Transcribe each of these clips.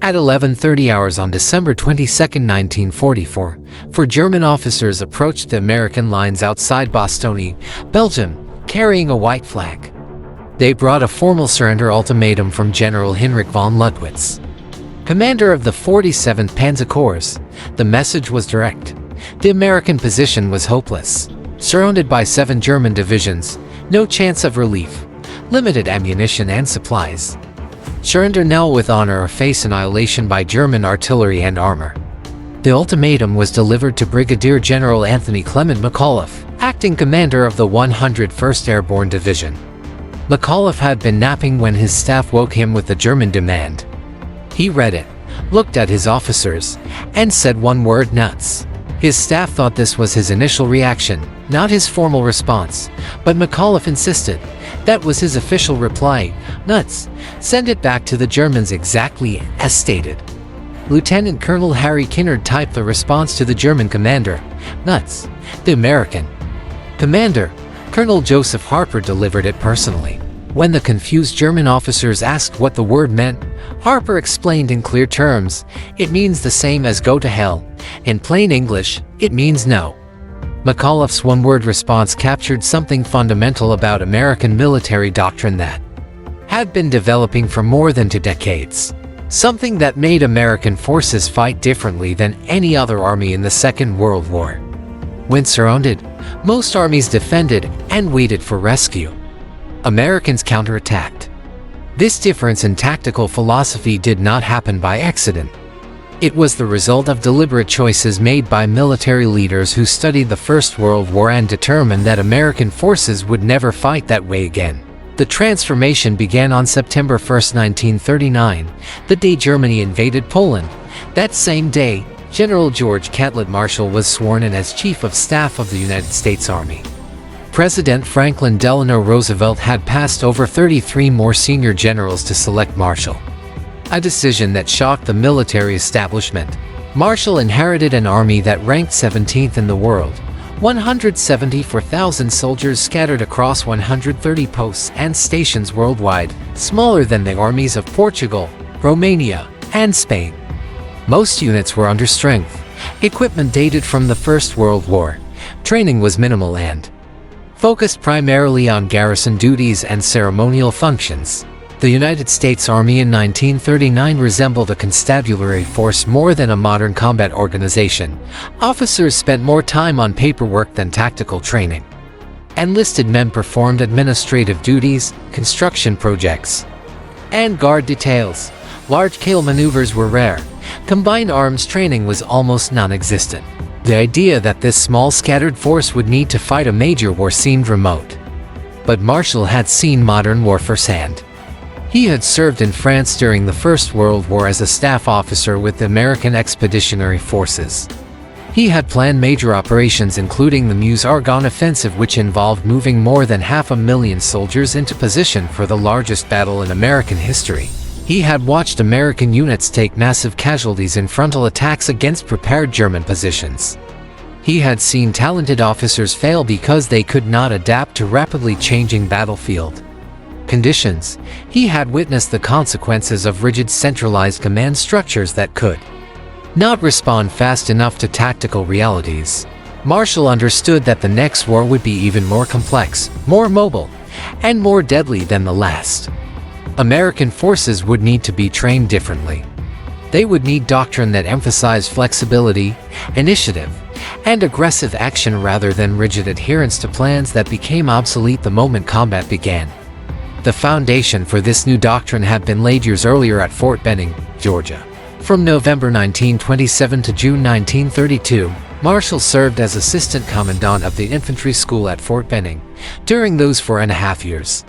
At 11:30 hours on December 22, 1944, four German officers approached the American lines outside Bastogne, Belgium, carrying a white flag. They brought a formal surrender ultimatum from General Heinrich von Ludwitz, commander of the 47th Panzer Corps. The message was direct. The American position was hopeless. Surrounded by 7 German divisions, no chance of relief, limited ammunition and supplies. Surrender now with honor or face annihilation by German artillery and armor. The ultimatum was delivered to Brigadier General Anthony McAuliffe, acting commander of the 101st Airborne Division. McAuliffe had been napping when his staff woke him with the German demand. He read it, looked at his officers, and said one word: nuts. His staff thought this was his initial reaction, not his formal response, but McAuliffe insisted. That was his official reply: nuts. Send it back to the Germans exactly as stated. Lieutenant Colonel Harry Kinnard typed the response to the German commander: nuts. The American commander, Colonel Joseph Harper, delivered it personally. When the confused German officers asked what the word meant, Harper explained in clear terms: it means the same as go to hell. In plain English, it means no. McAuliffe's one-word response captured something fundamental about American military doctrine that had been developing for more than 2 decades. Something that made American forces fight differently than any other army in the Second World War. When surrounded, most armies defended and waited for rescue. Americans counterattacked. This difference in tactical philosophy did not happen by accident. It was the result of deliberate choices made by military leaders who studied the First World War and determined that American forces would never fight that way again. The transformation began on September 1, 1939, the day Germany invaded Poland. That same day, General George Catlett Marshall was sworn in as Chief of Staff of the United States Army. President Franklin Delano Roosevelt had passed over 33 more senior generals to select Marshall, a decision that shocked the military establishment. Marshall inherited an army that ranked 17th in the world, 174,000 soldiers scattered across 130 posts and stations worldwide, smaller than the armies of Portugal, Romania, and Spain. Most units were under strength, equipment dated from the First World War, training was minimal and focused primarily on garrison duties and ceremonial functions. The United States Army in 1939 resembled a constabulary force more than a modern combat organization. Officers spent more time on paperwork than tactical training. Enlisted men performed administrative duties, construction projects, and guard details. Large-scale maneuvers were rare. Combined arms training was almost non-existent. The idea that this small scattered force would need to fight a major war seemed remote. But Marshall had seen modern war firsthand. He had served in France during the First World War as a staff officer with the American Expeditionary Forces. He had planned major operations including the Meuse-Argonne Offensive, which involved moving more than 500,000 soldiers into position for the largest battle in American history. He had watched American units take massive casualties in frontal attacks against prepared German positions. He had seen talented officers fail because they could not adapt to rapidly changing battlefield conditions. He had witnessed the consequences of rigid centralized command structures that could not respond fast enough to tactical realities. Marshall understood that the next war would be even more complex, more mobile, and more deadly than the last. American forces would need to be trained differently. They would need doctrine that emphasized flexibility, initiative, and aggressive action rather than rigid adherence to plans that became obsolete the moment combat began. The foundation for this new doctrine had been laid years earlier at Fort Benning, Georgia. From November 1927 to June 1932, Marshall served as assistant commandant of the infantry school at Fort Benning. During those 4.5 years,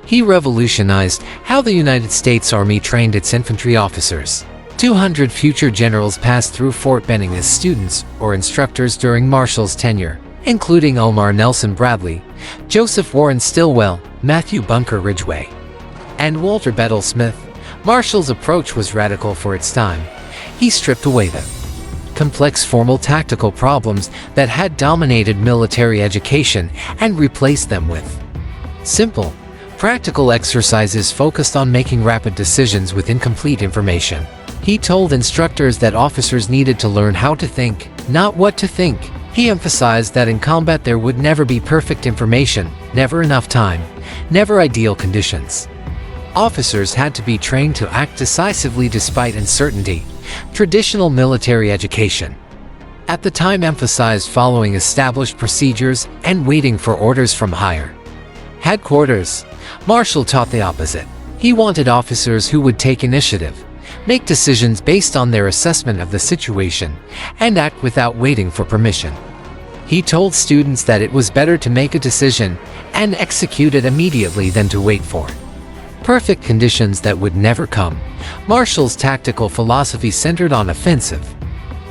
he revolutionized how the United States Army trained its infantry officers. 200 future generals passed through Fort Benning as students or instructors during Marshall's tenure, including Omar Nelson Bradley, Joseph Warren Stilwell, Matthew Bunker Ridgway, and Walter Bedell Smith. Marshall's approach was radical for its time. He stripped away the complex formal tactical problems that had dominated military education and replaced them with simple, practical exercises focused on making rapid decisions with incomplete information. He told instructors that officers needed to learn how to think, not what to think. He emphasized that in combat there would never be perfect information, never enough time, never ideal conditions. Officers had to be trained to act decisively despite uncertainty. Traditional military education at the time emphasized following established procedures and waiting for orders from higher headquarters. Marshall taught the opposite. He wanted officers who would take initiative, make decisions based on their assessment of the situation, and act without waiting for permission. He told students that it was better to make a decision and execute it immediately than to wait for perfect conditions that would never come. Marshall's tactical philosophy centered on offensive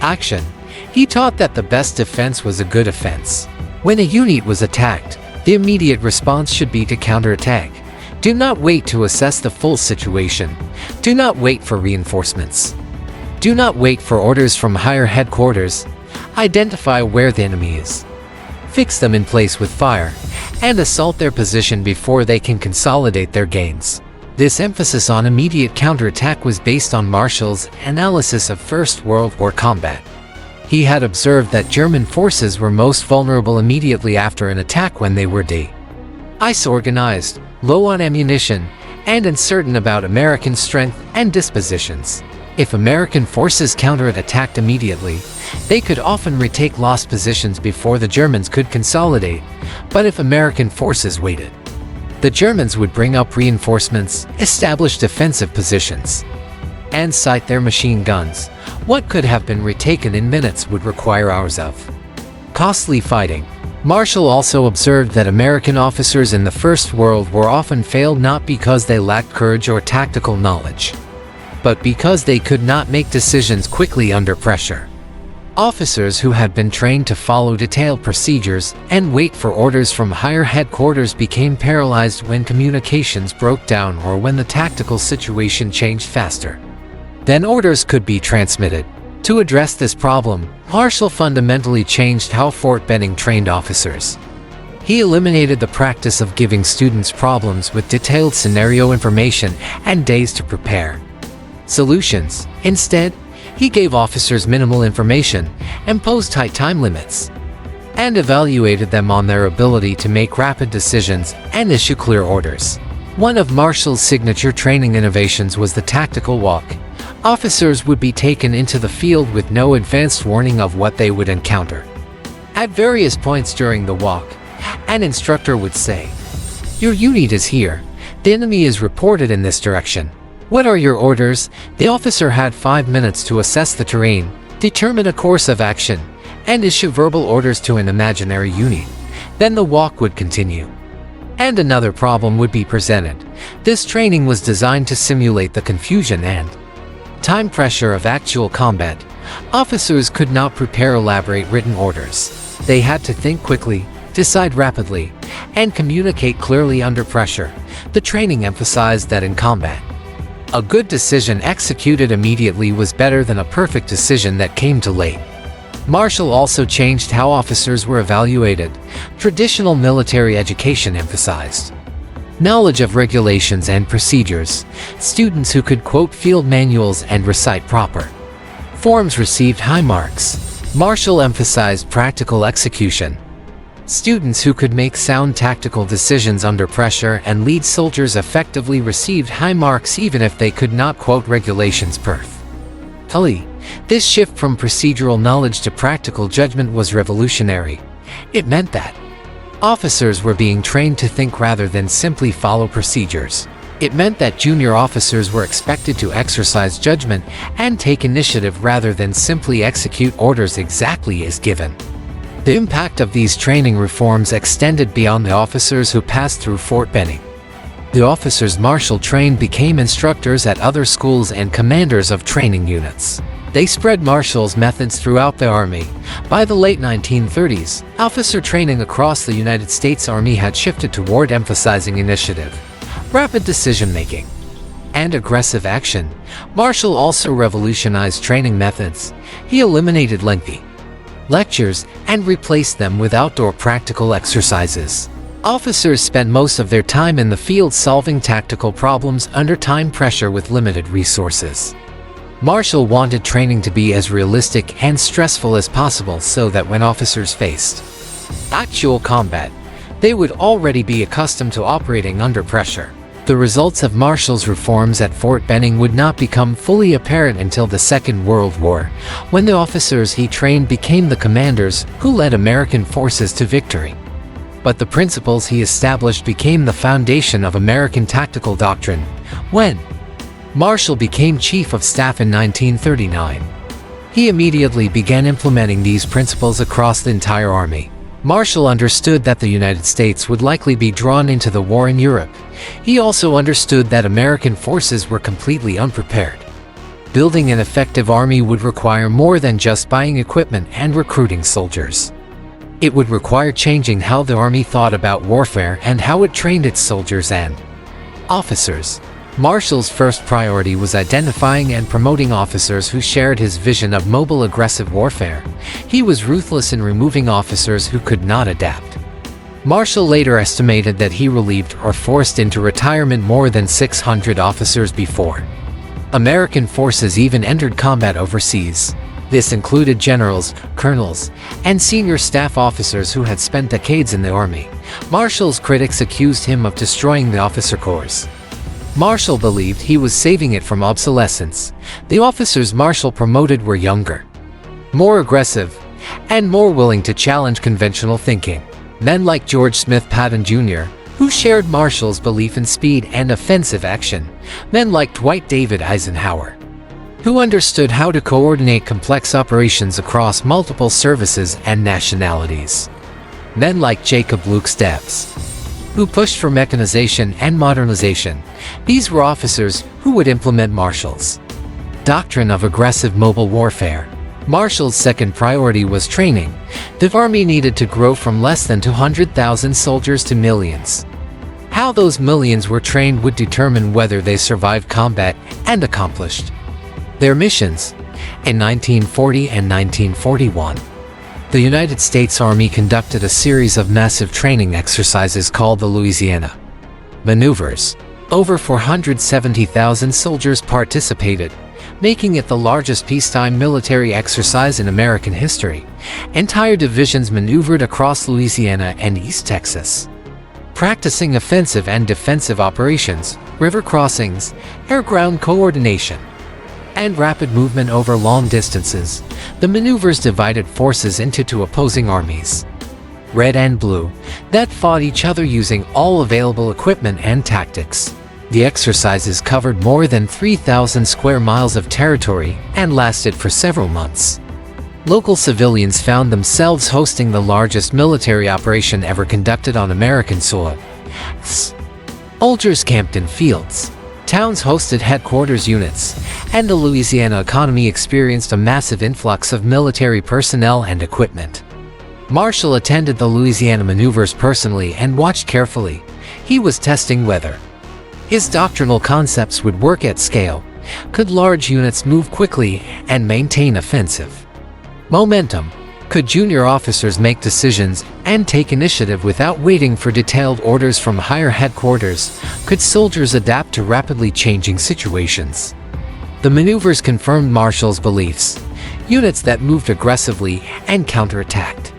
action. He taught that the best defense was a good offense. When a unit was attacked, the immediate response should be to counterattack. Do not wait to assess the full situation. Do not wait for reinforcements. Do not wait for orders from higher headquarters. Identify where the enemy is. Fix them in place with fire, and assault their position before they can consolidate their gains. This emphasis on immediate counterattack was based on Marshall's analysis of First World War combat. He had observed that German forces were most vulnerable immediately after an attack when they were disorganized, low on ammunition, and uncertain about American strength and dispositions. If American forces counterattacked immediately, they could often retake lost positions before the Germans could consolidate. But if American forces waited, the Germans would bring up reinforcements, establish defensive positions, and sight their machine guns. What could have been retaken in minutes would require hours of costly fighting. Marshall also observed that American officers in the First World War often failed not because they lacked courage or tactical knowledge, but because they could not make decisions quickly under pressure. Officers who had been trained to follow detailed procedures and wait for orders from higher headquarters became paralyzed when communications broke down or when the tactical situation changed faster than orders could be transmitted. To address this problem, Marshall fundamentally changed how Fort Benning trained officers. He eliminated the practice of giving students problems with detailed scenario information and days to prepare solutions. Instead, he gave officers minimal information, imposed tight time limits, and evaluated them on their ability to make rapid decisions and issue clear orders. One of Marshall's signature training innovations was the tactical walk. Officers would be taken into the field with no advanced warning of what they would encounter. At various points during the walk, an instructor would say, "Your unit is here. The enemy is reported in this direction. What are your orders?" The officer had 5 minutes to assess the terrain, determine a course of action, and issue verbal orders to an imaginary unit. Then the walk would continue, and another problem would be presented. This training was designed to simulate the confusion and time pressure of actual combat. Officers could not prepare elaborate written orders. They had to think quickly, decide rapidly, and communicate clearly under pressure. The training emphasized that in combat, a good decision executed immediately was better than a perfect decision that came too late. Marshall also changed how officers were evaluated. Traditional military education emphasized knowledge of regulations and procedures. Students who could quote field manuals and recite proper forms received high marks. Marshall emphasized practical execution. Students who could make sound tactical decisions under pressure and lead soldiers effectively received high marks even if they could not quote regulations perfectly. This shift from procedural knowledge to practical judgment was revolutionary. It meant that officers were being trained to think rather than simply follow procedures. It meant that junior officers were expected to exercise judgment and take initiative rather than simply execute orders exactly as given. The impact of these training reforms extended beyond the officers who passed through Fort Benning. The officers Marshall trained became instructors at other schools and commanders of training units. They spread Marshall's methods throughout the Army. By the late 1930s, officer training across the United States Army had shifted toward emphasizing initiative, rapid decision-making, and aggressive action. Marshall also revolutionized training methods. He eliminated lengthy lectures and replaced them with outdoor practical exercises. Officers spent most of their time in the field solving tactical problems under time pressure with limited resources. Marshall wanted training to be as realistic and stressful as possible so that when officers faced actual combat, they would already be accustomed to operating under pressure. The results of Marshall's reforms at Fort Benning would not become fully apparent until the Second World War, when the officers he trained became the commanders who led American forces to victory. But the principles he established became the foundation of American tactical doctrine when Marshall became Chief of Staff in 1939. He immediately began implementing these principles across the entire Army. Marshall understood that the United States would likely be drawn into the war in Europe. He also understood that American forces were completely unprepared. Building an effective army would require more than just buying equipment and recruiting soldiers. It would require changing how the Army thought about warfare and how it trained its soldiers and officers. Marshall's first priority was identifying and promoting officers who shared his vision of mobile aggressive warfare. He was ruthless in removing officers who could not adapt. Marshall later estimated that he relieved or forced into retirement more than 600 officers before American forces even entered combat overseas. This included generals, colonels, and senior staff officers who had spent decades in the Army. Marshall's critics accused him of destroying the officer corps. Marshall believed he was saving it from obsolescence. The officers Marshall promoted were younger, more aggressive, and more willing to challenge conventional thinking. Men like George Smith Patton Jr., who shared Marshall's belief in speed and offensive action. Men like Dwight David Eisenhower, who understood how to coordinate complex operations across multiple services and nationalities. Men like Jacob Luke Debs, who pushed for mechanization and modernization. These were officers who would implement Marshall's doctrine of aggressive mobile warfare. Marshall's second priority was training. The Army needed to grow from less than 200,000 soldiers to millions. How those millions were trained would determine whether they survived combat and accomplished their missions. In 1940 and 1941, the United States Army conducted a series of massive training exercises called the Louisiana Maneuvers. Over 470,000 soldiers participated, making it the largest peacetime military exercise in American history. Entire divisions maneuvered across Louisiana and East Texas, practicing offensive and defensive operations, river crossings, air-ground coordination, and rapid movement over long distances. The maneuvers divided forces into two opposing armies, red and blue, that fought each other using all available equipment and tactics. The exercises covered more than 3,000 square miles of territory and lasted for several months. Local civilians found themselves hosting the largest military operation ever conducted on American soil. Soldiers camped in fields. Towns hosted headquarters units, and the Louisiana economy experienced a massive influx of military personnel and equipment. Marshall attended the Louisiana maneuvers personally and watched carefully. He was testing whether his doctrinal concepts would work at scale. Could large units move quickly and maintain offensive momentum? Could junior officers make decisions and take initiative without waiting for detailed orders from higher headquarters? Could soldiers adapt to rapidly changing situations? The maneuvers confirmed Marshall's beliefs. Units that moved aggressively and counterattacked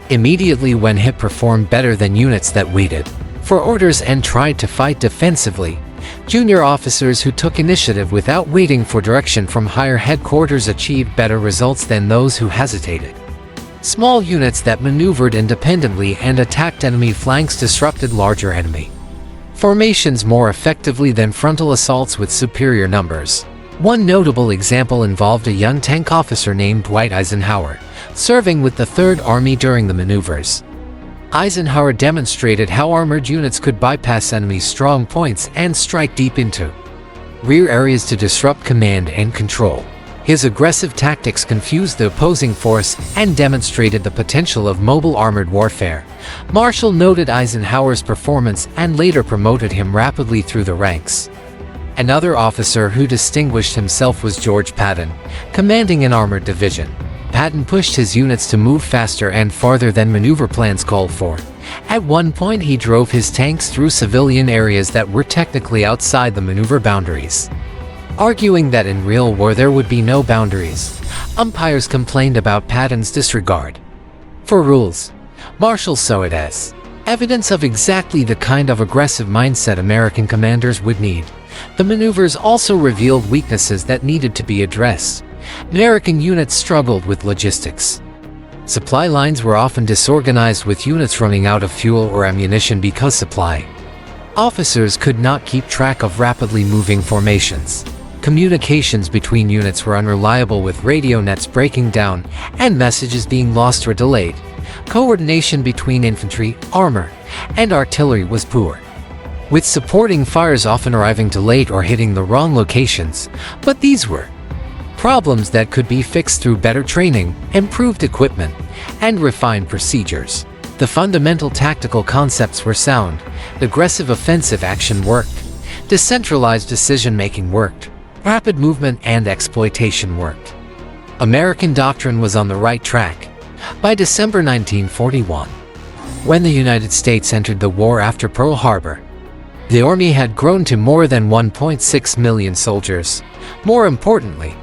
immediately when hit performed better than units that waited for orders and tried to fight defensively. Junior officers who took initiative without waiting for direction from higher headquarters achieved better results than those who hesitated. Small units that maneuvered independently and attacked enemy flanks disrupted larger enemy formations more effectively than frontal assaults with superior numbers. One notable example involved a young tank officer named Dwight Eisenhower, serving with the Third Army during the maneuvers. Eisenhower demonstrated how armored units could bypass enemy's strong points and strike deep into rear areas to disrupt command and control. His aggressive tactics confused the opposing force and demonstrated the potential of mobile armored warfare. Marshall noted Eisenhower's performance and later promoted him rapidly through the ranks. Another officer who distinguished himself was George Patton, commanding an armored division. Patton pushed his units to move faster and farther than maneuver plans called for. At one point, he drove his tanks through civilian areas that were technically outside the maneuver boundaries. arguing that in real war there would be no boundaries. Umpires complained about Patton's disregard for rules. Marshals saw it as evidence of exactly the kind of aggressive mindset American commanders would need. The maneuvers also revealed weaknesses that needed to be addressed. American units struggled with logistics. Supply lines were often disorganized, with units running out of fuel or ammunition because supply officers could not keep track of rapidly moving formations. Communications between units were unreliable, with radio nets breaking down and messages being lost or delayed. Coordination between infantry, armor, and artillery was poor, with supporting fires often arriving too late or hitting the wrong locations. But these were problems that could be fixed through better training, improved equipment, and refined procedures. The fundamental tactical concepts were sound. Aggressive offensive action worked. Decentralized decision-making worked. Rapid movement and exploitation worked. American doctrine was on the right track. By December 1941, when the United States entered the war after Pearl Harbor, the Army had grown to more than 1.6 million soldiers. More importantly,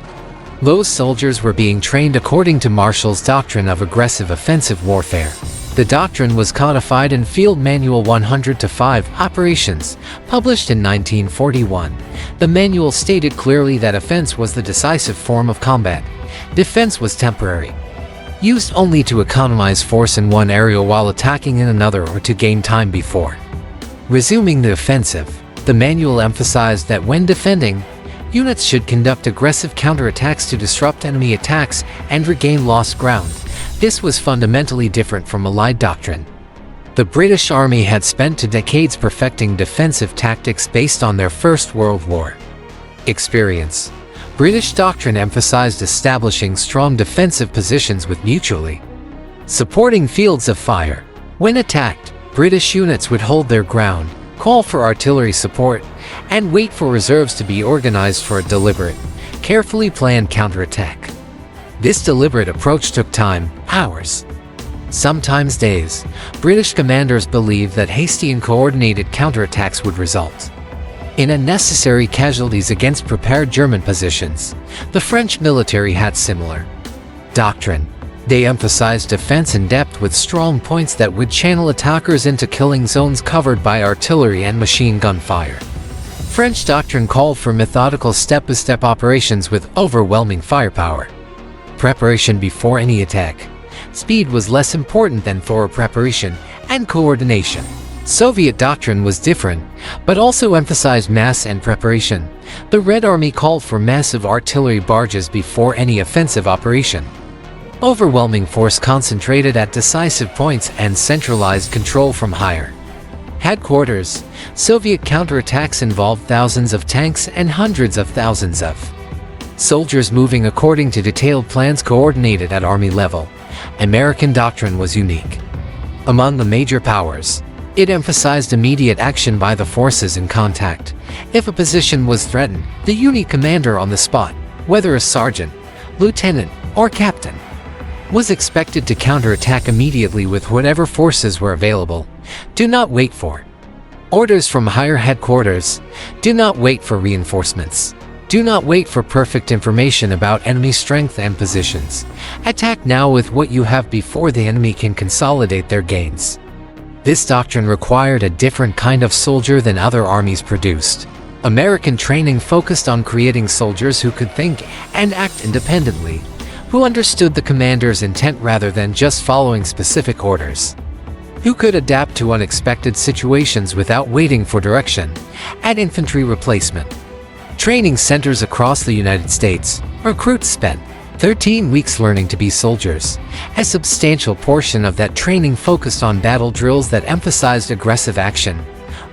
those soldiers were being trained according to Marshall's doctrine of aggressive offensive warfare. The doctrine was codified in Field Manual 100-5 Operations, published in 1941. The manual stated clearly that offense was the decisive form of combat. Defense was temporary, used only to economize force in one area while attacking in another or to gain time before resuming the offensive. The manual emphasized that when defending, units should conduct aggressive counterattacks to disrupt enemy attacks and regain lost ground. This was fundamentally different from Allied doctrine. The British Army had spent 2 decades perfecting defensive tactics based on their First World War experience. British doctrine emphasized establishing strong defensive positions with mutually supporting fields of fire. When attacked, British units would hold their ground, call for artillery support, and wait for reserves to be organized for a deliberate, carefully planned counterattack. This deliberate approach took time, hours, sometimes days. British commanders believed that hasty and coordinated counterattacks would result in unnecessary casualties against prepared German positions. The French military had similar doctrine. They emphasized defense in depth with strong points that would channel attackers into killing zones covered by artillery and machine gun fire. French doctrine called for methodical step-by-step operations with overwhelming firepower. Preparation before any attack. Speed was less important than thorough preparation and coordination. Soviet doctrine was different, but also emphasized mass and preparation. The Red Army called for massive artillery barges before any offensive operation. Overwhelming force concentrated at decisive points and centralized control from higher headquarters. Soviet counterattacks involved thousands of tanks and hundreds of thousands of soldiers moving according to detailed plans coordinated at army level. American doctrine was unique among the major powers. It emphasized immediate action by the forces in contact. If a position was threatened, the unit commander on the spot, whether a sergeant, lieutenant, or captain, was expected to counterattack immediately with whatever forces were available. Do not wait for orders from higher headquarters. Do not wait for reinforcements. Do not wait for perfect information about enemy strength and positions. Attack now with what you have before the enemy can consolidate their gains. This doctrine required a different kind of soldier than other armies produced. American training focused on creating soldiers who could think and act independently, who understood the commander's intent rather than just following specific orders, who could adapt to unexpected situations without waiting for direction. At infantry replacement training centers across the United States, recruits spent 13 weeks learning to be soldiers. A substantial portion of that training focused on battle drills that emphasized aggressive action,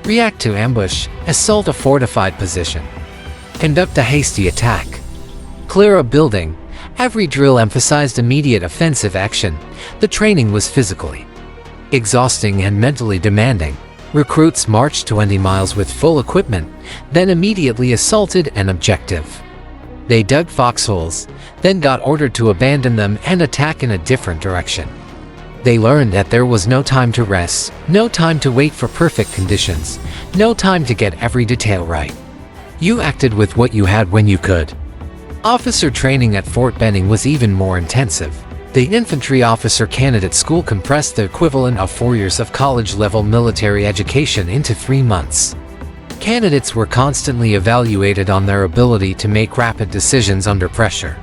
react to ambush, assault a fortified position, conduct a hasty attack, clear a building. Every drill emphasized immediate offensive action. The training was physically exhausting and mentally demanding. Recruits marched 20 miles with full equipment, then immediately assaulted an objective. They dug foxholes, then got ordered to abandon them and attack in a different direction. They learned that there was no time to rest, no time to wait for perfect conditions, no time to get every detail right. You acted with what you had when you could. Officer training at Fort Benning was even more intensive. The Infantry Officer Candidate School compressed the equivalent of 4 years of college-level military education into 3 months. Candidates were constantly evaluated on their ability to make rapid decisions under pressure,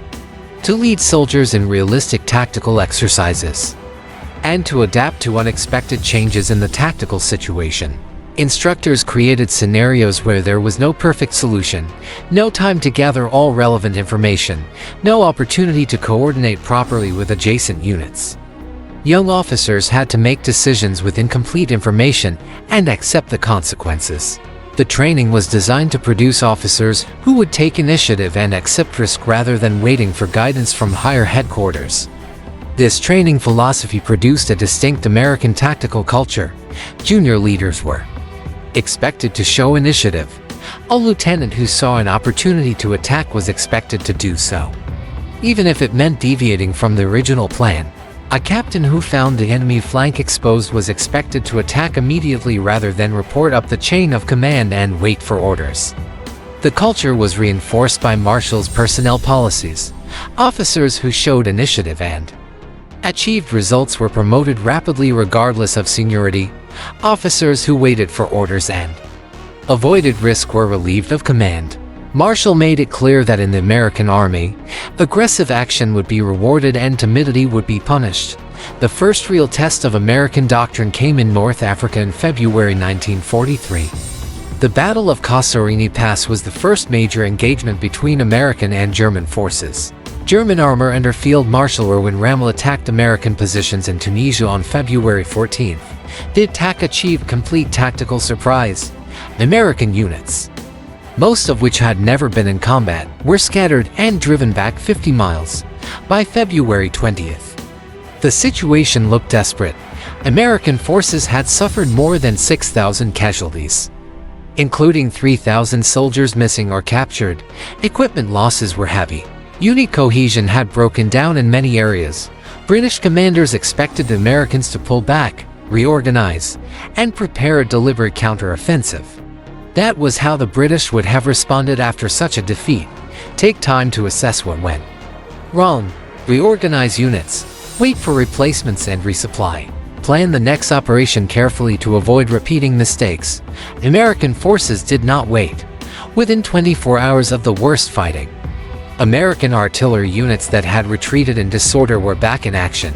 to lead soldiers in realistic tactical exercises, and to adapt to unexpected changes in the tactical situation. Instructors created scenarios where there was no perfect solution, no time to gather all relevant information, no opportunity to coordinate properly with adjacent units. Young officers had to make decisions with incomplete information and accept the consequences. The training was designed to produce officers who would take initiative and accept risk rather than waiting for guidance from higher headquarters. This training philosophy produced a distinct American tactical culture. Junior leaders were expected to show initiative. A lieutenant who saw an opportunity to attack was expected to do so, even if it meant deviating from the original plan. A captain who found the enemy flank exposed was expected to attack immediately rather than report up the chain of command and wait for orders. The culture was reinforced by Marshall's personnel policies. Officers who showed initiative and achieved results were promoted rapidly regardless of seniority. Officers who waited for orders and avoided risk were relieved of command. Marshall made it clear that in the American Army, aggressive action would be rewarded and timidity would be punished. The first real test of American doctrine came in North Africa in February 1943. The Battle of Kasserine Pass was the first major engagement between American and German forces. German armor under Field Marshal Erwin Rommel attacked American positions in Tunisia on February 14. The attack achieved complete tactical surprise. American units, most of which had never been in combat, were scattered and driven back 50 miles. By February 20th, the situation looked desperate. American forces had suffered more than 6,000 casualties, including 3,000 soldiers missing or captured. Equipment losses were heavy. Unit cohesion had broken down in many areas. British commanders expected the Americans to pull back, reorganize, and prepare a deliberate counteroffensive. That was how the British would have responded after such a defeat. Take time to assess what went wrong. Reorganize units. Wait for replacements and resupply. Plan the next operation carefully to avoid repeating mistakes. American forces did not wait. Within 24 hours of the worst fighting, American artillery units that had retreated in disorder were back in action,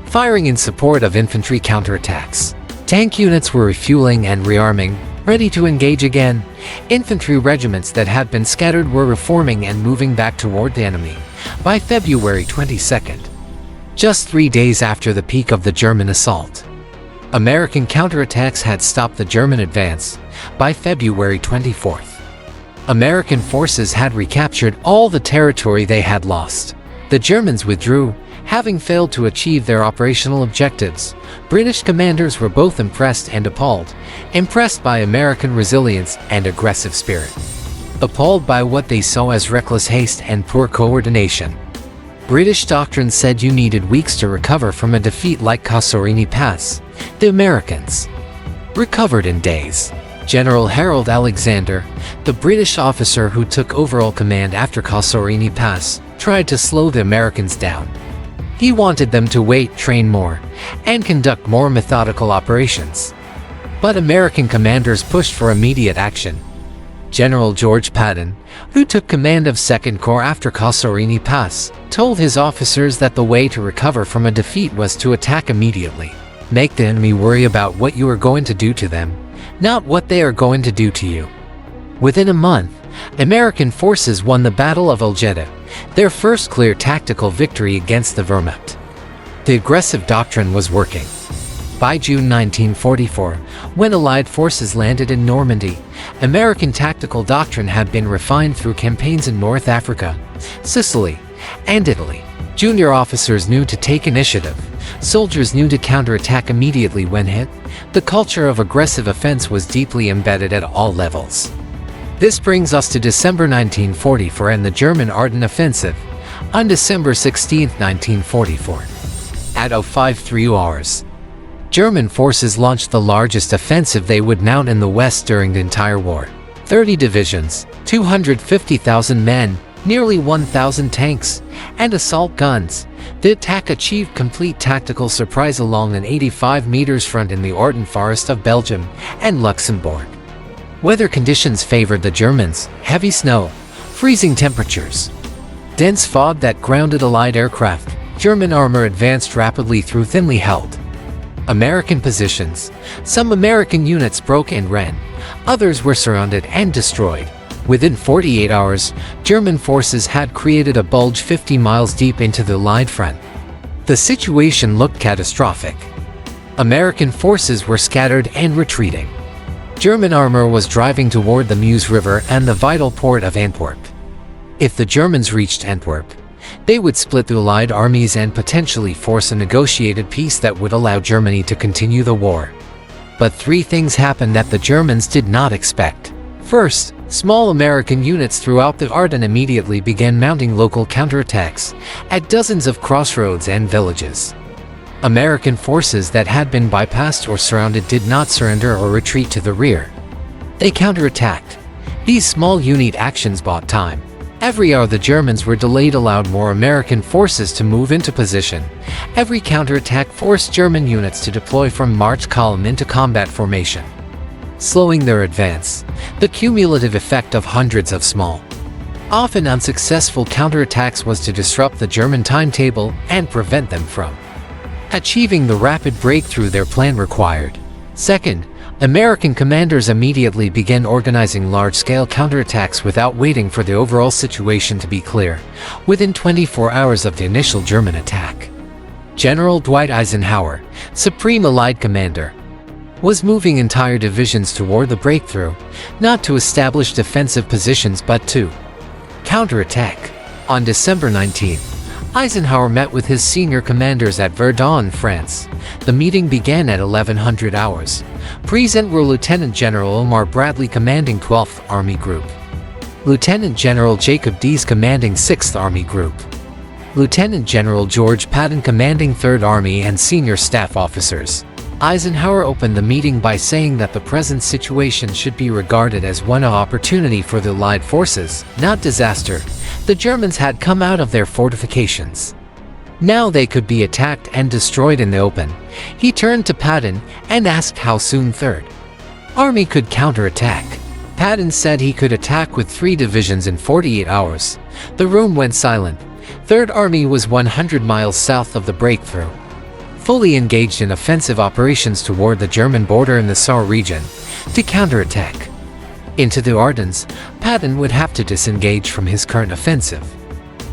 firing in support of infantry counterattacks. Tank units were refueling and rearming, ready to engage again. Infantry regiments that had been scattered were reforming and moving back toward the enemy. By February 22nd, just 3 days after the peak of the German assault, American counterattacks had stopped the German advance. By February 24th, American forces had recaptured all the territory they had lost. The Germans withdrew, having failed to achieve their operational objectives. British commanders were both impressed and appalled. Impressed by American resilience and aggressive spirit, appalled by what they saw as reckless haste and poor coordination. British doctrine said you needed weeks to recover from a defeat like Kasserine Pass. The Americans recovered in days. General Harold Alexander, the British officer who took overall command after Kasserine Pass, tried to slow the Americans down. He wanted them to wait, train more, and conduct more methodical operations. But American commanders pushed for immediate action. General George Patton, who took command of 2nd Corps after Kasserine Pass, told his officers that the way to recover from a defeat was to attack immediately. Make the enemy worry about what you are going to do to them, not what they are going to do to you. Within a month, American forces won the Battle of Ulgeta, their first clear tactical victory against the Wehrmacht. The aggressive doctrine was working. By June 1944, when Allied forces landed in Normandy, American tactical doctrine had been refined through campaigns in North Africa, Sicily, and Italy. Junior officers knew to take initiative. Soldiers knew to counterattack immediately when hit. The culture of aggressive offense was deeply embedded at all levels. This brings us to December 1944 and the German Ardennes Offensive. On December 16, 1944, at 05:03 hours, German forces launched the largest offensive they would mount in the West during the entire war. 30 divisions, 250,000 men, nearly 1,000 tanks, and assault guns. The attack achieved complete tactical surprise along an 85 meters front in the Ardennes forest of Belgium and Luxembourg. Weather conditions favored the Germans: heavy snow, freezing temperatures, dense fog that grounded Allied aircraft. German armor advanced rapidly through thinly held American positions. Some American units broke and ran. Others were surrounded and destroyed. Within 48 hours, German forces had created a bulge 50 miles deep into the Allied front. The situation looked catastrophic. American forces were scattered and retreating. German armor was driving toward the Meuse River and the vital port of Antwerp. If the Germans reached Antwerp, they would split the Allied armies and potentially force a negotiated peace that would allow Germany to continue the war. But three things happened that the Germans did not expect. First, small American units throughout the Ardennes immediately began mounting local counterattacks at dozens of crossroads and villages. American forces that had been bypassed or surrounded did not surrender or retreat to the rear. They counterattacked. These small unit actions bought time. Every hour the Germans were delayed allowed more American forces to move into position. Every counterattack forced German units to deploy from march column into combat formation, slowing their advance. The cumulative effect of hundreds of small, often unsuccessful counterattacks was to disrupt the German timetable and prevent them from achieving the rapid breakthrough their plan required. Second, American commanders immediately began organizing large-scale counterattacks without waiting for the overall situation to be clear. Within 24 hours of the initial German attack, General Dwight Eisenhower, Supreme Allied Commander, was moving entire divisions toward the breakthrough, not to establish defensive positions but to counterattack. On December 19, Eisenhower met with his senior commanders at Verdun, France. The meeting began at 1100 hours. Present were Lieutenant General Omar Bradley commanding 12th Army Group, Lieutenant General Jacob Dease commanding 6th Army Group, Lieutenant General George Patton commanding 3rd Army, and senior staff officers. Eisenhower opened the meeting by saying that the present situation should be regarded as one opportunity for the Allied forces, not disaster. The Germans had come out of their fortifications. Now they could be attacked and destroyed in the open. He turned to Patton and asked how soon 3rd Army could counterattack. Patton said he could attack with 3 divisions in 48 hours. The room went silent. 3rd Army was 100 miles south of the breakthrough, fully engaged in offensive operations toward the German border in the Saar region. To counterattack into the Ardennes, Patton would have to disengage from his current offensive,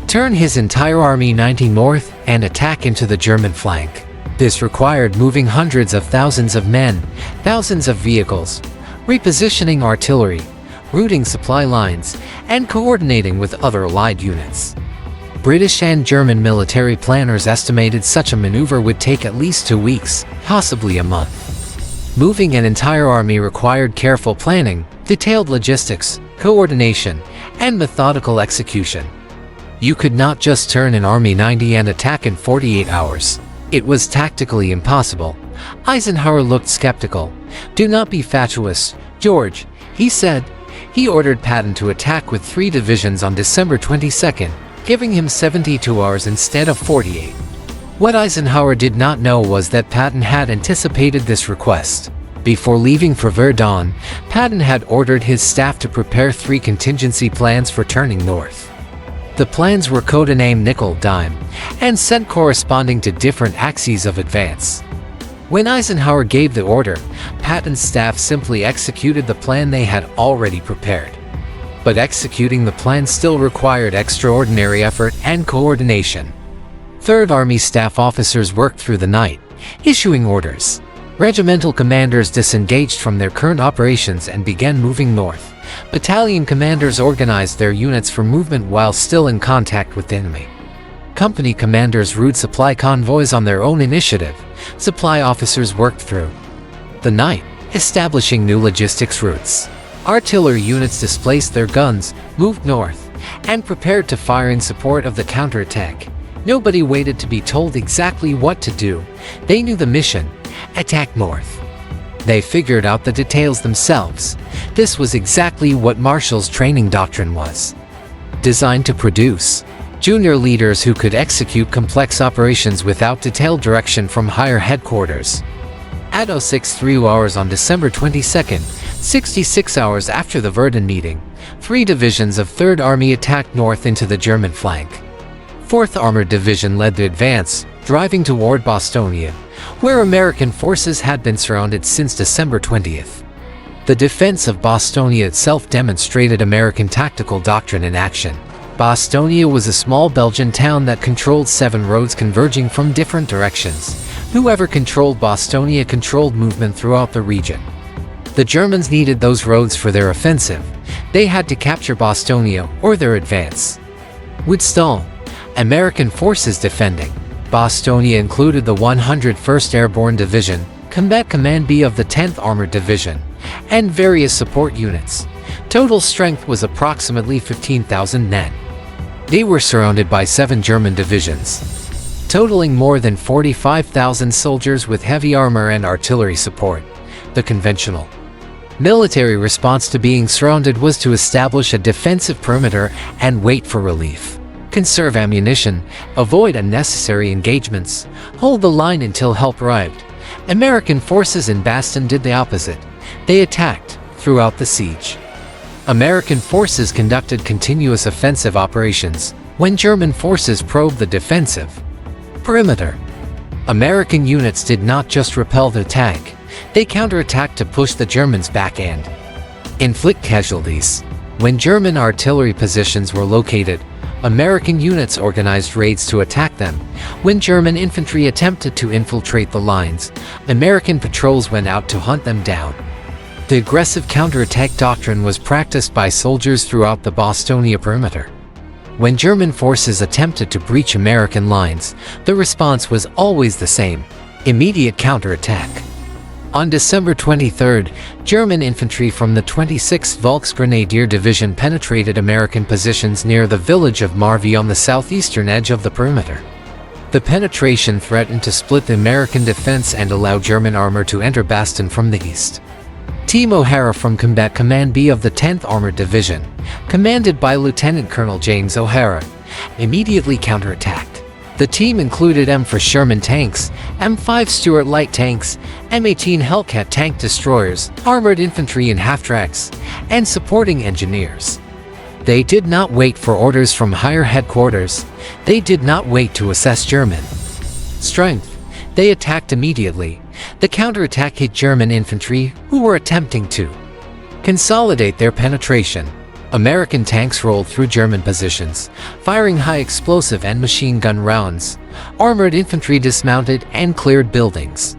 turn his entire army 90 north, and attack into the German flank. This required moving hundreds of thousands of men, thousands of vehicles, repositioning artillery, routing supply lines, and coordinating with other Allied units. British and German military planners estimated such a maneuver would take at least 2 weeks, possibly a month. Moving an entire army required careful planning, detailed logistics, coordination, and methodical execution. You could not just turn an army 90 and attack in 48 hours. It was tactically impossible. Eisenhower looked skeptical. "Do not be fatuous, George," he said. He ordered Patton to attack with 3 divisions on December 22nd, giving him 72 hours instead of 48. What Eisenhower did not know was that Patton had anticipated this request. Before leaving for Verdun, Patton had ordered his staff to prepare 3 contingency plans for turning north. The plans were codenamed Nickel Dime and sent corresponding to different axes of advance. When Eisenhower gave the order, Patton's staff simply executed the plan they had already prepared. But executing the plan still required extraordinary effort and coordination. 3rd Army staff officers worked through the night, issuing orders. Regimental commanders disengaged from their current operations and began moving north. Battalion commanders organized their units for movement while still in contact with the enemy. Company commanders route supply convoys on their own initiative. Supply officers worked through the night, establishing new logistics routes. Artillery units displaced their guns, moved north, and prepared to fire in support of the counterattack. Nobody waited to be told exactly what to do. They knew the mission: attack north. They figured out the details themselves. This was exactly what Marshall's training doctrine was designed to produce: junior leaders who could execute complex operations without detailed direction from higher headquarters. At 06:03 hours on December 22nd, 66 hours after the Verdun meeting, 3 divisions of 3rd Army attacked north into the German flank. 4th Armored Division led the advance, driving toward Bastogne, where American forces had been surrounded since December 20th. The defense of Bastogne itself demonstrated American tactical doctrine in action. Bastogne was a small Belgian town that controlled 7 roads converging from different directions. Whoever controlled Bastogne controlled movement throughout the region. The Germans needed those roads for their offensive. They had to capture Bastogne or their advance. Would stall. American forces defending Bastogne included the 101st Airborne Division, Combat Command B of the 10th Armored Division, and various support units. Total strength was approximately 15,000 men. They were surrounded by 7 German divisions, totaling more than 45,000 soldiers with heavy armor and artillery support. The conventional military response to being surrounded was to establish a defensive perimeter and wait for relief. Conserve ammunition, avoid unnecessary engagements, hold the line until help arrived. American forces in Bastogne did the opposite. They attacked throughout the siege. American forces conducted continuous offensive operations when German forces probed the defensive perimeter. American units did not just repel the attack, they counterattacked to push the Germans back and inflict casualties. When German artillery positions were located, American units organized raids to attack them. When German infantry attempted to infiltrate the lines, American patrols went out to hunt them down. The aggressive counterattack doctrine was practiced by soldiers throughout the Bastogne perimeter. When German forces attempted to breach American lines, the response was always the same: immediate counterattack. On December 23rd, German infantry from the 26th Volksgrenadier Division penetrated American positions near the village of Marvy on the southeastern edge of the perimeter. The penetration threatened to split the American defense and allow German armor to enter Bastogne from the east. Team O'Hara from Combat Command B of the 10th Armored Division, commanded by Lieutenant Colonel James O'Hara, immediately counterattacked. The team included M4 Sherman tanks, M5 Stuart light tanks, M18 Hellcat tank destroyers, armored infantry and half-tracks, and supporting engineers. They did not wait for orders from higher headquarters. They did not wait to assess German strength. They attacked immediately. The counterattack hit German infantry, who were attempting to consolidate their penetration. American tanks rolled through German positions, firing high explosive and machine gun rounds. Armored infantry dismounted and cleared buildings.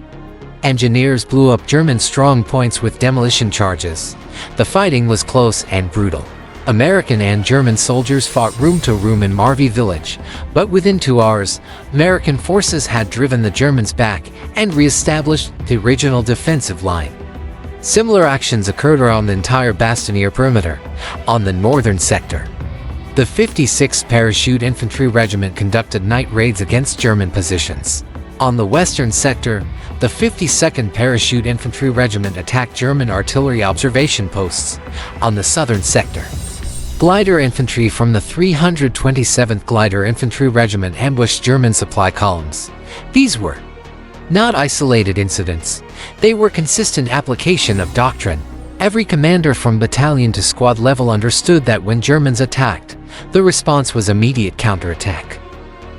Engineers blew up German strong points with demolition charges. The fighting was close and brutal. American and German soldiers fought room to room in Marvy village, but within 2 hours, American forces had driven the Germans back and re-established the original defensive line. Similar actions occurred around the entire Bastogne perimeter. On the northern sector, the 56th Parachute Infantry Regiment conducted night raids against German positions. On the western sector, the 52nd Parachute Infantry Regiment attacked German artillery observation posts. On the southern sector, Glider infantry from the 327th Glider Infantry Regiment ambushed German supply columns. These were not isolated incidents. They were consistent application of doctrine. Every commander from battalion to squad level understood that when Germans attacked, the response was immediate counterattack.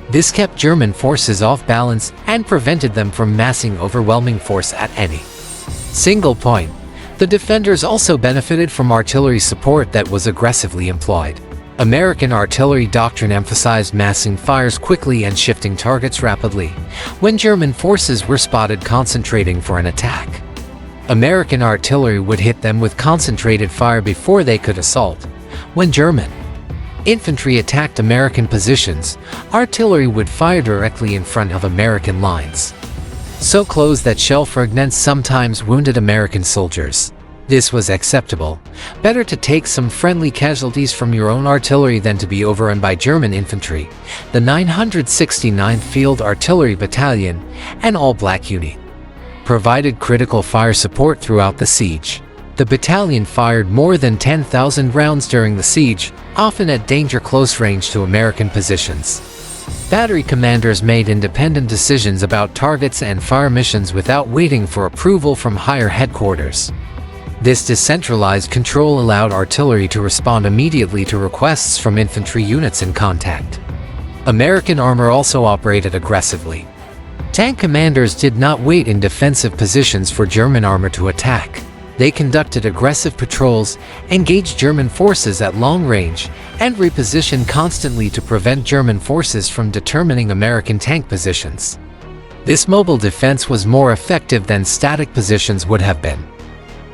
This kept German forces off balance and prevented them from massing overwhelming force at any single point. The defenders also benefited from artillery support that was aggressively employed. American artillery doctrine emphasized massing fires quickly and shifting targets rapidly. When German forces were spotted concentrating for an attack, American artillery would hit them with concentrated fire before they could assault. When German infantry attacked American positions, artillery would fire directly in front of American lines, so close that shell fragments sometimes wounded American soldiers. This was acceptable. Better to take some friendly casualties from your own artillery than to be overrun by German infantry. The 969th Field Artillery Battalion, an all-black unit, provided critical fire support throughout the siege. The battalion fired more than 10,000 rounds during the siege, often at danger close range to American positions. Battery commanders made independent decisions about targets and fire missions without waiting for approval from higher headquarters. This decentralized control allowed artillery to respond immediately to requests from infantry units in contact. American armor also operated aggressively. Tank commanders did not wait in defensive positions for German armor to attack. They conducted aggressive patrols, engaged German forces at long range, and repositioned constantly to prevent German forces from determining American tank positions. This mobile defense was more effective than static positions would have been.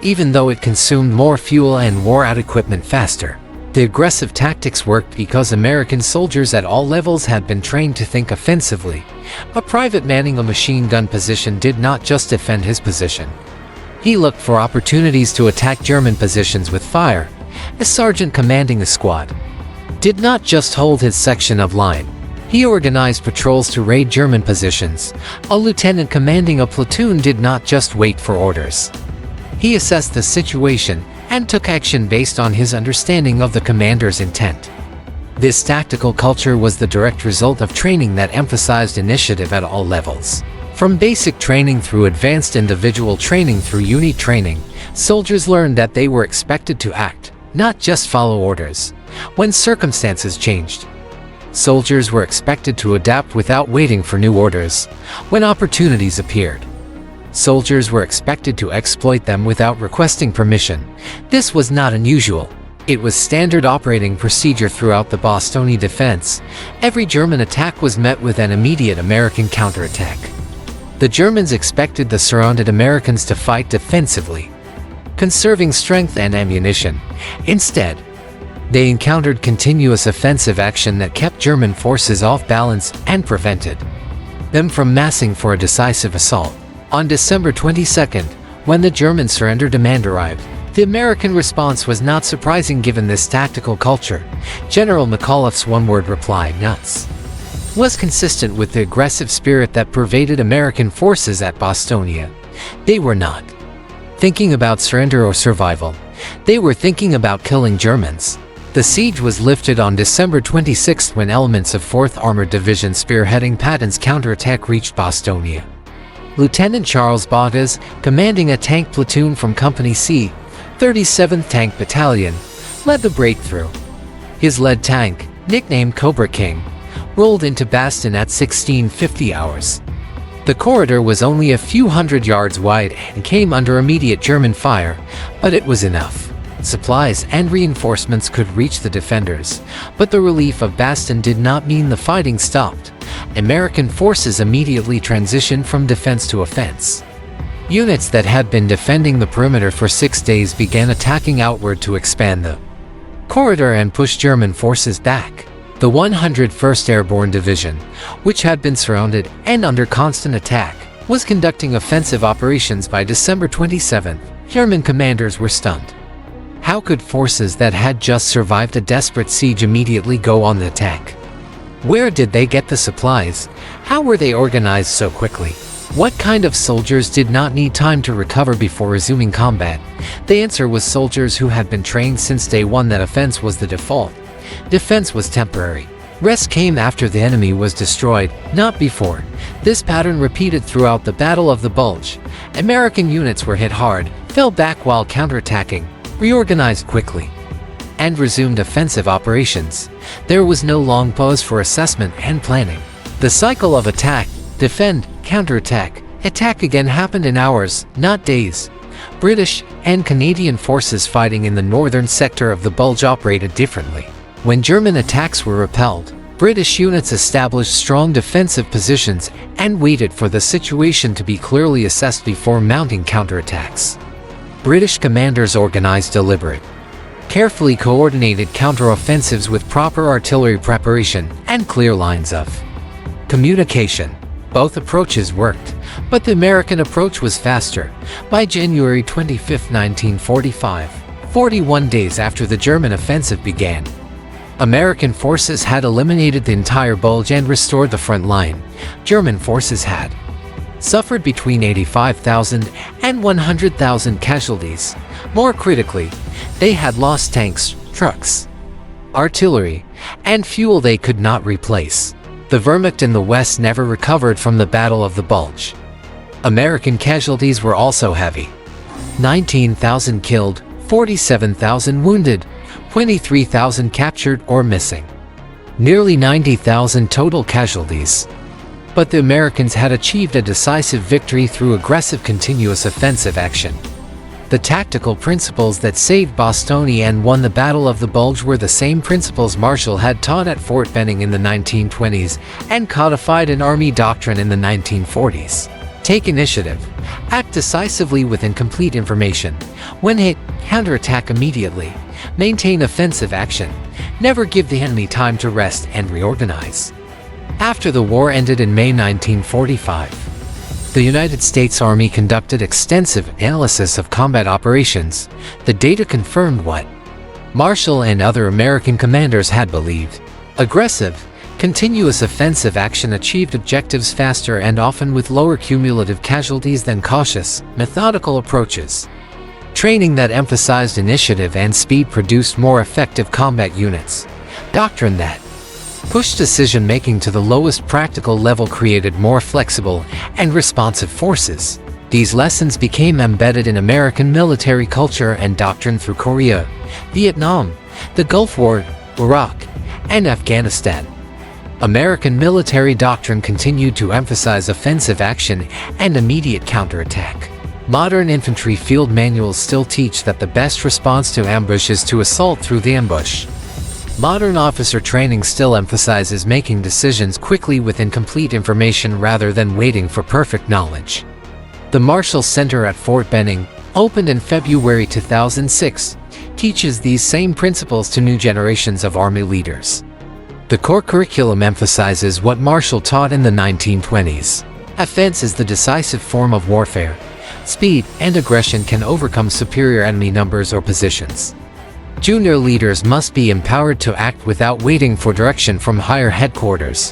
Even though it consumed more fuel and wore out equipment faster, the aggressive tactics worked because American soldiers at all levels had been trained to think offensively. A private manning a machine gun position did not just defend his position. He looked for opportunities to attack German positions with fire. A sergeant commanding a squad did not just hold his section of line. He organized patrols to raid German positions. A lieutenant commanding a platoon did not just wait for orders. He assessed the situation and took action based on his understanding of the commander's intent. This tactical culture was the direct result of training that emphasized initiative at all levels. From basic training through advanced individual training through unit training, soldiers learned that they were expected to act, not just follow orders, when circumstances changed. Soldiers were expected to adapt without waiting for new orders, when opportunities appeared. Soldiers were expected to exploit them without requesting permission. This was not unusual. It was standard operating procedure throughout the Bastogne defense. Every German attack was met with an immediate American counterattack. The Germans expected the surrounded Americans to fight defensively, conserving strength and ammunition. Instead, they encountered continuous offensive action that kept German forces off balance and prevented them from massing for a decisive assault. On December 22nd, when the German surrender demand arrived, the American response was not surprising given this tactical culture. General McAuliffe's one-word reply, "Nuts," was consistent with the aggressive spirit that pervaded American forces at Bastogne. They were not thinking about surrender or survival. They were thinking about killing Germans. The siege was lifted on December 26 when elements of 4th Armored Division spearheading Patton's counterattack reached Bastogne. Lieutenant Charles Bottas, commanding a tank platoon from Company C, 37th Tank Battalion, led the breakthrough. His lead tank, nicknamed Cobra King, rolled into Bastogne at 1650 hours. The corridor was only a few hundred yards wide and came under immediate German fire, but it was enough. Supplies and reinforcements could reach the defenders, but the relief of Bastogne did not mean the fighting stopped. American forces immediately transitioned from defense to offense. Units that had been defending the perimeter for 6 days began attacking outward to expand the corridor and push German forces back. The 101st Airborne Division, which had been surrounded and under constant attack, was conducting offensive operations by December 27. German commanders were stunned. How could forces that had just survived a desperate siege immediately go on the attack? Where did they get the supplies? How were they organized so quickly? What kind of soldiers did not need time to recover before resuming combat? The answer was soldiers who had been trained since day one that offense was the default. Defense was temporary. Rest came after the enemy was destroyed, not before. This pattern repeated throughout the Battle of the Bulge. American units were hit hard, fell back while counterattacking, reorganized quickly, and resumed offensive operations. There was no long pause for assessment and planning. The cycle of attack, defend, counterattack, attack again happened in hours, not days. British and Canadian forces fighting in the northern sector of the Bulge operated differently. When German attacks were repelled, British units established strong defensive positions and waited for the situation to be clearly assessed before mounting counterattacks. British commanders organized deliberate, carefully coordinated counteroffensives with proper artillery preparation and clear lines of communication. Both approaches worked, but the American approach was faster. By January 25, 1945, 41 days after the German offensive began, American forces had eliminated the entire Bulge and restored the front line. German forces had suffered between 85,000 and 100,000 casualties. More critically, they had lost tanks, trucks, artillery, and fuel they could not replace. The Wehrmacht in the West never recovered from the Battle of the Bulge. American casualties were also heavy. 19,000 killed, 47,000 wounded, 23,000 captured or missing. Nearly 90,000 total casualties. But the Americans had achieved a decisive victory through aggressive continuous offensive action. The tactical principles that saved Bastogne and won the Battle of the Bulge were the same principles Marshall had taught at Fort Benning in the 1920s and codified in Army doctrine in the 1940s. Take initiative. Act decisively with incomplete information. When hit, counterattack immediately. Maintain offensive action. Never give the enemy time to rest and reorganize. After the war ended in May 1945, the United States Army conducted extensive analysis of combat operations. The data confirmed what Marshall and other American commanders had believed. Aggressive, continuous offensive action achieved objectives faster and often with lower cumulative casualties than cautious, methodical approaches. Training that emphasized initiative and speed produced more effective combat units. Doctrine that pushed decision-making to the lowest practical level created more flexible and responsive forces. These lessons became embedded in American military culture and doctrine through Korea, Vietnam, the Gulf War, Iraq, and Afghanistan. American military doctrine continued to emphasize offensive action and immediate counterattack. Modern infantry field manuals still teach that the best response to ambush is to assault through the ambush. Modern officer training still emphasizes making decisions quickly with incomplete information rather than waiting for perfect knowledge. The Marshall Center at Fort Benning, opened in February 2006, teaches these same principles to new generations of Army leaders. The core curriculum emphasizes what Marshall taught in the 1920s. Offense is the decisive form of warfare. Speed and aggression can overcome superior enemy numbers or positions. Junior leaders must be empowered to act without waiting for direction from higher headquarters.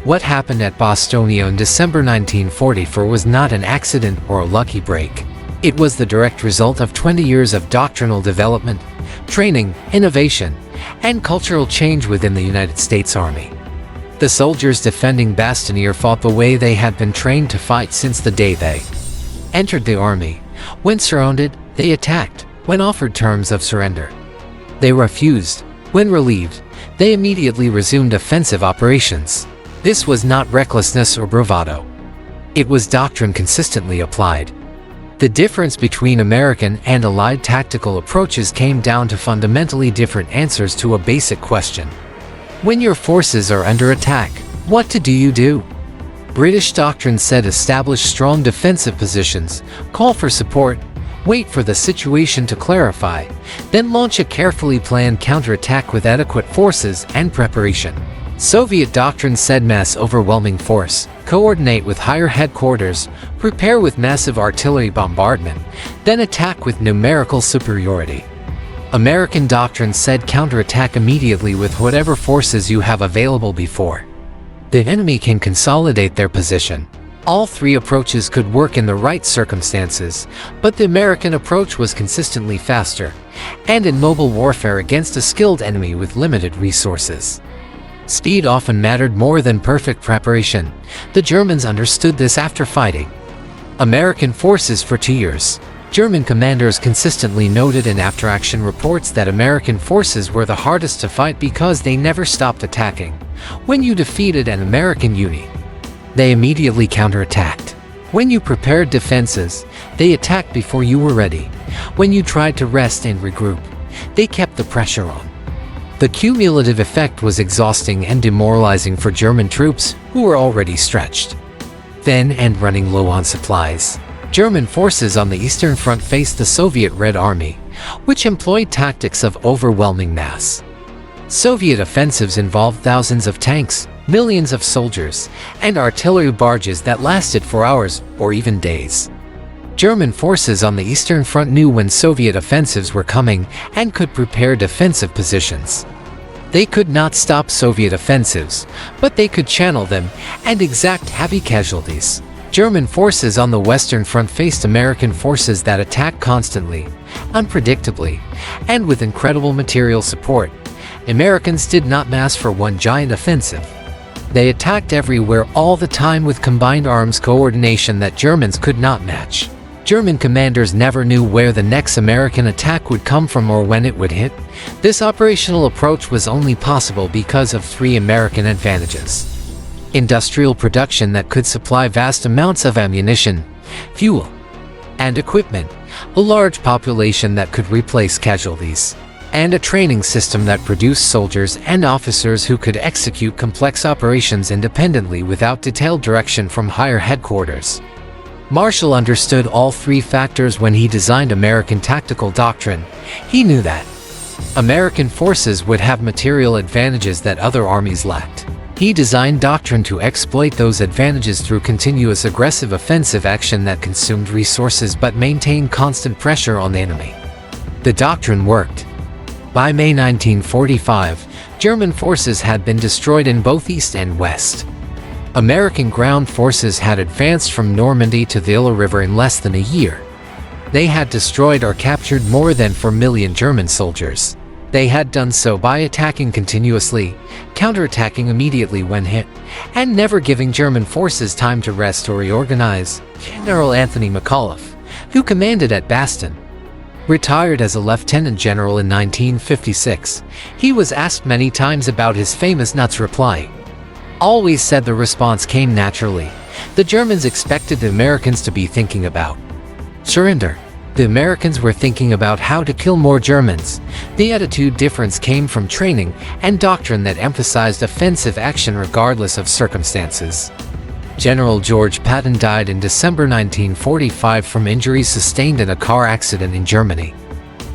What happened at Bastogne in December 1944 was not an accident or a lucky break. It was the direct result of 20 years of doctrinal development, training, innovation, and cultural change within the United States Army. The soldiers defending Bastogne fought the way they had been trained to fight since the day they entered the Army. When surrounded, they attacked. When offered terms of surrender, they refused. When relieved, they immediately resumed offensive operations. This was not recklessness or bravado. It was doctrine consistently applied. The difference between American and Allied tactical approaches came down to fundamentally different answers to a basic question. When your forces are under attack, what do you do? British doctrine said establish strong defensive positions, call for support, wait for the situation to clarify, then launch a carefully planned counterattack with adequate forces and preparation. Soviet doctrine said mass overwhelming force, coordinate with higher headquarters, prepare with massive artillery bombardment, then attack with numerical superiority. American doctrine said counterattack immediately with whatever forces you have available before the enemy can consolidate their position. All three approaches could work in the right circumstances, but the American approach was consistently faster, and in mobile warfare against a skilled enemy with limited resources. Speed often mattered more than perfect preparation. The Germans understood this after fighting American forces for 2 years. German commanders consistently noted in after-action reports that American forces were the hardest to fight because they never stopped attacking. When you defeated an American unit, they immediately counterattacked. When you prepared defenses, they attacked before you were ready. When you tried to rest and regroup, they kept the pressure on. The cumulative effect was exhausting and demoralizing for German troops who were already stretched thin and running low on supplies. German forces on the Eastern Front faced the Soviet Red Army, which employed tactics of overwhelming mass. Soviet offensives involved thousands of tanks, millions of soldiers, and artillery barges that lasted for hours or even days. German forces on the Eastern Front knew when Soviet offensives were coming and could prepare defensive positions. They could not stop Soviet offensives, but they could channel them and exact heavy casualties. German forces on the Western Front faced American forces that attacked constantly, unpredictably, and with incredible material support. Americans did not mass for one giant offensive. They attacked everywhere all the time with combined arms coordination that Germans could not match. German commanders never knew where the next American attack would come from or when it would hit. This operational approach was only possible because of three American advantages: industrial production that could supply vast amounts of ammunition, fuel, and equipment, a large population that could replace casualties, and a training system that produced soldiers and officers who could execute complex operations independently without detailed direction from higher headquarters. Marshall understood all three factors when he designed American tactical doctrine. He knew that American forces would have material advantages that other armies lacked. He designed Doctrine to exploit those advantages through continuous aggressive offensive action that consumed resources but maintained constant pressure on the enemy. The Doctrine worked. By May 1945, German forces had been destroyed in both East and West. American ground forces had advanced from Normandy to the Ille River in less than a year. They had destroyed or captured more than 4 million German soldiers. They had done so by attacking continuously, counterattacking immediately when hit, and never giving German forces time to rest or reorganize. General Anthony McAuliffe, who commanded at Bastogne, retired as a lieutenant general in 1956. He was asked many times about his famous nuts reply. Always said the response came naturally. The Germans expected the Americans to be thinking about surrender. The Americans were thinking about how to kill more Germans. The attitude difference came from training and doctrine that emphasized offensive action regardless of circumstances. General George Patton died in December 1945 from injuries sustained in a car accident in Germany.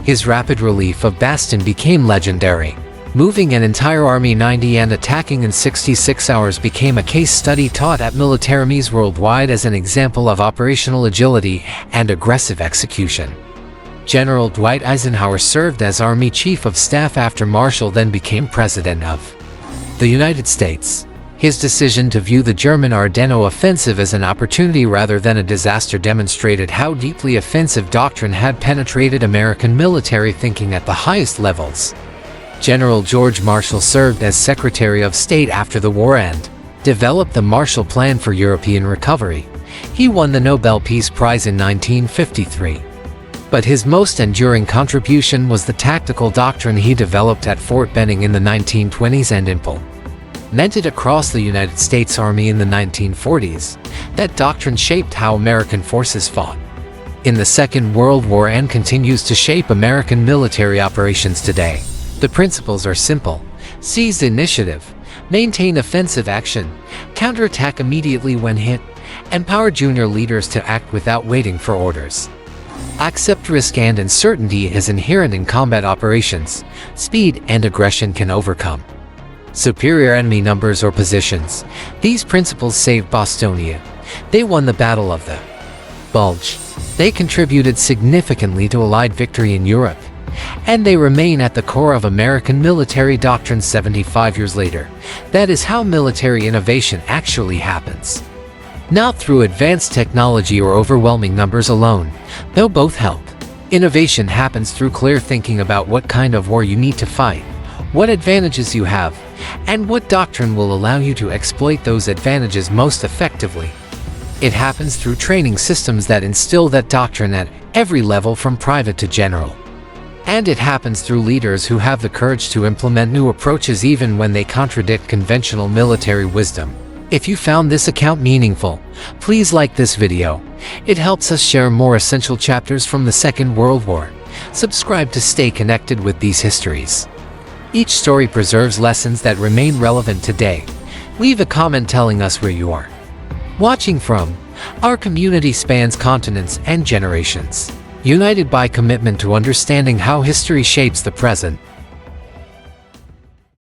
His rapid relief of Bastogne became legendary. Moving an entire army 90 and attacking in 66 hours became a case study taught at military armies worldwide as an example of operational agility and aggressive execution. General Dwight Eisenhower served as Army Chief of Staff after Marshall then became President of the United States. His decision to view the German Ardennes offensive as an opportunity rather than a disaster demonstrated how deeply offensive doctrine had penetrated American military thinking at the highest levels. General George Marshall served as Secretary of State after the war and developed the Marshall Plan for European Recovery. He won the Nobel Peace Prize in 1953. But his most enduring contribution was the tactical doctrine he developed at Fort Benning in the 1920s and implemented across the United States Army in the 1940s. That doctrine shaped how American forces fought in the Second World War and continues to shape American military operations today. The principles are simple: seize the initiative, maintain offensive action, counterattack immediately when hit, empower junior leaders to act without waiting for orders. Accept risk and uncertainty is inherent in combat operations. Speed and aggression can overcome superior enemy numbers or positions. These principles saved Bastogne. They won the Battle of the Bulge. They contributed significantly to Allied victory in Europe. And they remain at the core of American military doctrine 75 years later. That is how military innovation actually happens. Not through advanced technology or overwhelming numbers alone, though both help. Innovation happens through clear thinking about what kind of war you need to fight, what advantages you have, and what doctrine will allow you to exploit those advantages most effectively. It happens through training systems that instill that doctrine at every level from private to general. And it happens through leaders who have the courage to implement new approaches even when they contradict conventional military wisdom. If you found this account meaningful, please like this video. It helps us share more essential chapters from the Second World War. Subscribe to stay connected with these histories. Each story preserves lessons that remain relevant today. Leave a comment telling us where you are watching from. Our community spans continents and generations, united by commitment to understanding how history shapes the present.